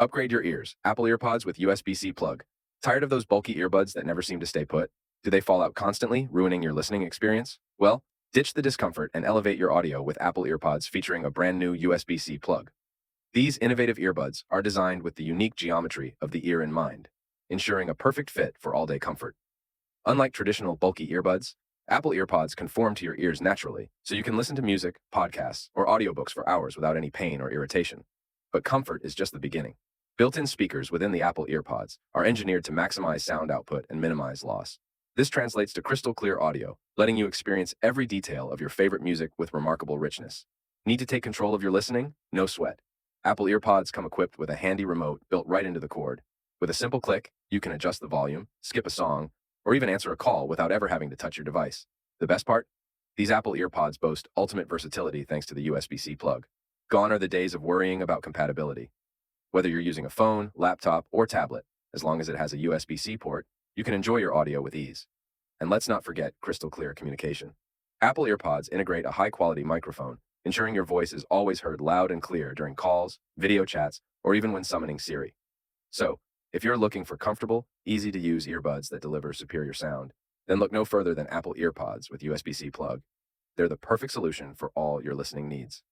Upgrade your ears. Apple EarPods with USB-C plug. Tired of those bulky earbuds that never seem to stay put? Do they fall out constantly, ruining your listening experience? Well, ditch the discomfort and elevate your audio with Apple EarPods featuring a brand new USB-C plug. These innovative earbuds are designed with the unique geometry of the ear in mind, ensuring a perfect fit for all-day comfort. Unlike traditional bulky earbuds, Apple EarPods conform to your ears naturally, so you can listen to music, podcasts, or audiobooks for hours without any pain or irritation. But comfort is just the beginning. Built-in speakers within the Apple EarPods are engineered to maximize sound output and minimize loss. This translates to crystal clear audio, letting you experience every detail of your favorite music with remarkable richness. Need to take control of your listening? No sweat. Apple EarPods come equipped with a handy remote built right into the cord. With a simple click, you can adjust the volume, skip a song, or even answer a call without ever having to touch your device. The best part? These Apple EarPods boast ultimate versatility thanks to the USB-C plug. Gone are the days of worrying about compatibility. Whether you're using a phone, laptop, or tablet, as long as it has a USB-C port, you can enjoy your audio with ease. And let's not forget crystal clear communication. Apple EarPods integrate a high-quality microphone, ensuring your voice is always heard loud and clear during calls, video chats, or even when summoning Siri. So, if you're looking for comfortable, easy-to-use earbuds that deliver superior sound, then look no further than Apple EarPods with USB-C plug. They're the perfect solution for all your listening needs.